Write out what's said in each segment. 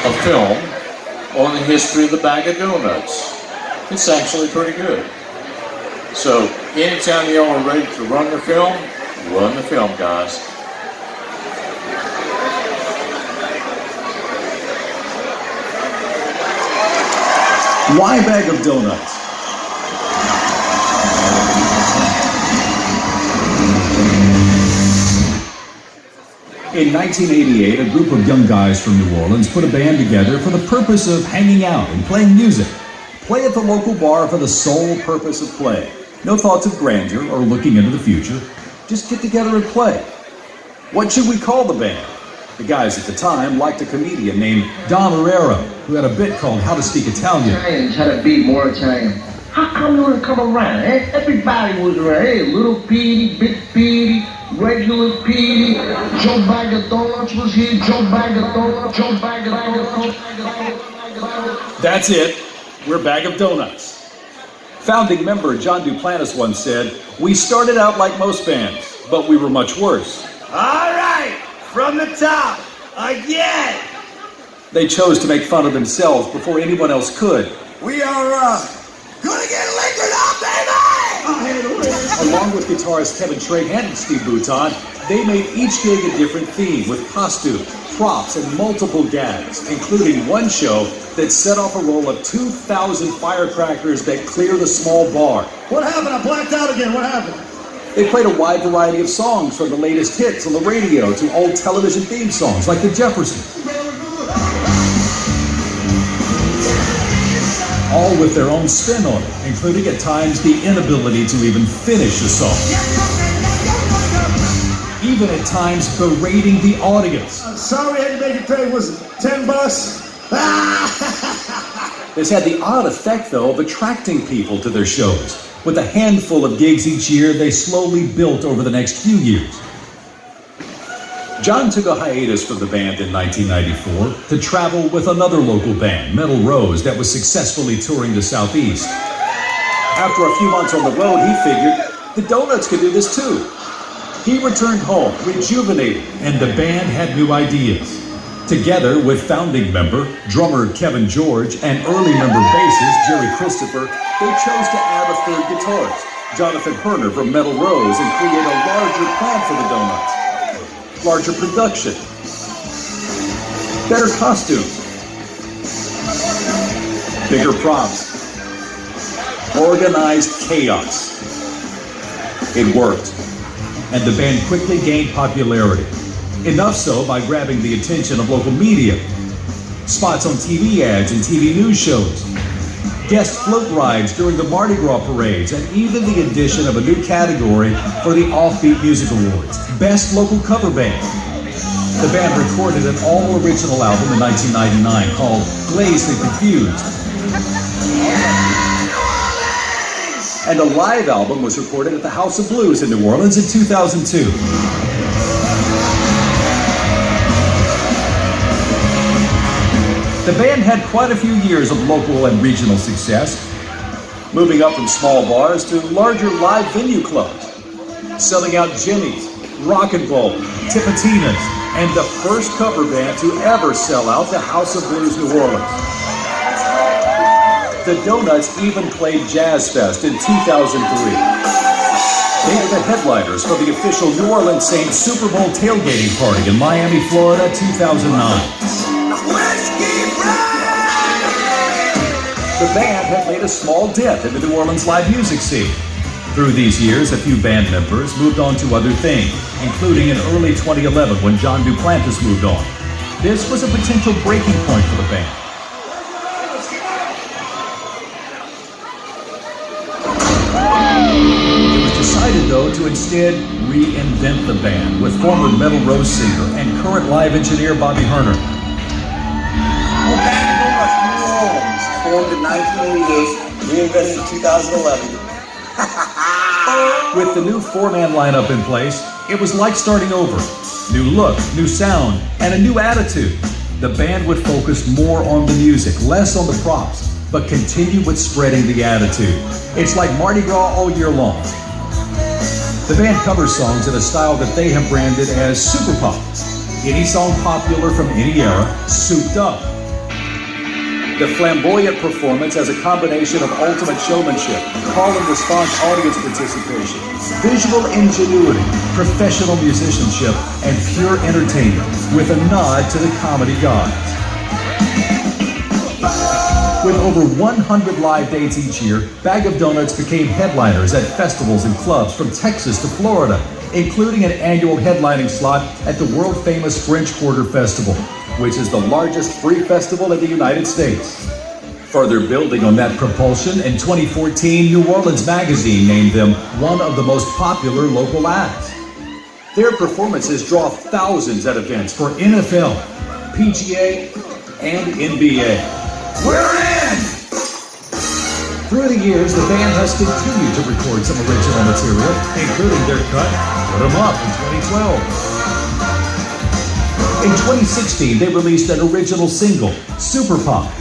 a film on the history of the Bag of Donuts. It's actually pretty good. So anytime y'all are ready to run the film, guys. Why Bag of Donuts? In 1988, a group of young guys from New Orleans put a band together for the purpose of hanging out and playing music. Play at the local bar for the sole purpose of play. No thoughts of grandeur or looking into the future. Just get together and play. What should we call the band? The guys at the time liked a comedian named Don Herrera, who had a bit called How to Speak Italian. Italians had to be more Italian. How come you wouldn't come around? Eh? Everybody was around. Hey, Little Petey, Big Petey, Regular Petey, Joe Bag of Donuts was here, Joe Bag of Donuts, Joe Bag of Donuts. That's it. We're Bag of Donuts. Founding member John Duplantis once said, "We started out like most bands, but we were much worse." All right, from the top, again. They chose to make fun of themselves before anyone else could. We are, gonna get liquored up, baby! Along with guitarist Kevin Trahan and Steve Bouton, they made each gig a different theme with costume, props, and multiple gags, including one show that set off a roll of 2,000 firecrackers that cleared a small bar. What happened? I blacked out again. What happened? They played a wide variety of songs from the latest hits on the radio to old television theme songs like The Jeffersons. All with their own spin on it, including at times the inability to even finish a song. Even at times berating the audience. I'm sorry I had to make it pay. Was it $10? This had the odd effect, though, of attracting people to their shows. With a handful of gigs each year, they slowly built over the next few years. John took a hiatus from the band in 1994 to travel with another local band, Metal Rose, that was successfully touring the Southeast. After a few months on the road, he figured the Donuts could do this too. He returned home, rejuvenated, and the band had new ideas. Together with founding member, drummer Kevin George, and early member bassist Jerry Christopher, they chose to add a third guitarist, Jonathan Herner from Metal Rose, and create a larger plan for the Donuts. Larger production, better costumes, bigger props, organized chaos. It worked, and the band quickly gained popularity. Enough so by grabbing the attention of local media, spots on TV ads and TV news shows, guest float rides during the Mardi Gras parades, and even the addition of a new category for the Offbeat Music Awards, Best Local Cover Band. The band recorded an all-original album in 1999 called Glazed and Confused. And a live album was recorded at the House of Blues in New Orleans in 2002. The band had quite a few years of local and regional success, moving up from small bars to larger live venue clubs, selling out Jimmy's, Rock and Roll, Tipitina's, and the first cover band to ever sell out the House of Blues New Orleans. The Donuts even played Jazz Fest in 2003. They were the headliners for the official New Orleans Saints Super Bowl tailgating party in Miami, Florida, 2009. The band had made a small dent in the New Orleans live music scene. Through these years, a few band members moved on to other things, including in early 2011 when John Duplantis moved on. This was a potential breaking point for the band. It was decided, though, to instead reinvent the band with former Metal Rose singer and current live engineer Bobby Herner. Formed in 1988, reinvented in 2011. With the new four-man lineup in place, it was like starting over. New look, new sound, and a new attitude. The band would focus more on the music, less on the props, but continue with spreading the attitude. It's like Mardi Gras all year long. The band covers songs in a style that they have branded as super pop. Any song popular from any era, souped up. The flamboyant performance has a combination of ultimate showmanship, call and response audience participation, visual ingenuity, professional musicianship, and pure entertainment, with a nod to the comedy gods. With over 100 live dates each year, Bag of Donuts became headliners at festivals and clubs from Texas to Florida, including an annual headlining slot at the world-famous French Quarter Festival, which is the largest free festival in the United States. Further building on that propulsion, in 2014, New Orleans Magazine named them one of the most popular local acts. Their performances draw thousands at events for NFL, PGA, and NBA. We're in! Through the years, the band has continued to record some original material, including their cut, Put 'Em Up, in 2012. In 2016, they released an original single, Super Pop,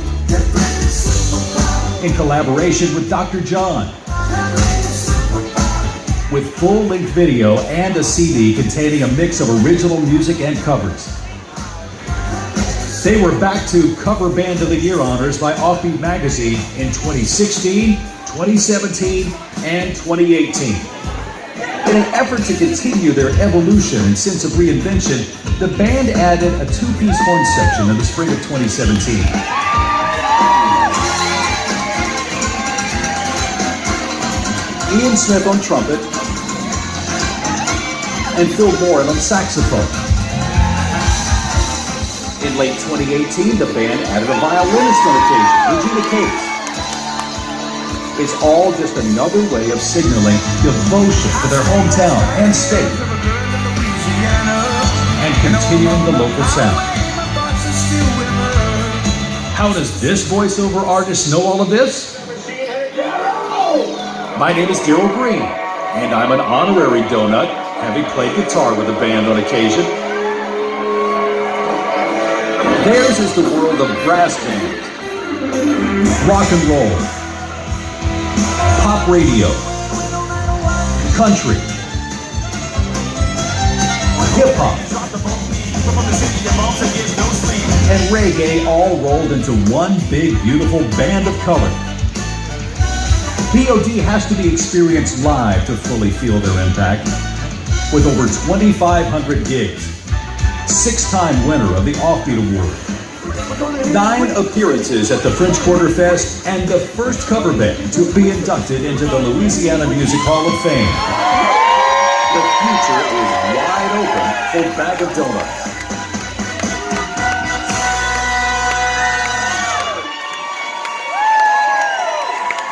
in collaboration with Dr. John, with full-length video and a CD containing a mix of original music and covers. They were back to Cover Band of the Year honors by Offbeat Magazine in 2016, 2017, and 2018. In an effort to continue their evolution and sense of reinvention, the band added a two-piece horn section in the spring of 2017. Ian Smith on trumpet and Phil Morin on saxophone. In late 2018, the band added a violinist on occasion, Regina Case. It's all just another way of signaling devotion to their hometown and state, and continuing the local sound. How does this voiceover artist know all of this? My name is Daryl Green, and I'm an honorary donut, having played guitar with the band on occasion. Theirs is the world of brass bands, rock and roll, pop radio, country, hip hop, and reggae, all rolled into one big, beautiful band of color. POD has to be experienced live to fully feel their impact. With over 2,500 gigs, 6-time winner of the Offbeat Award, 9 appearances at the French Quarter Fest, and the first cover band to be inducted into the Louisiana Music Hall of Fame. The future is wide open for Bag of Donuts.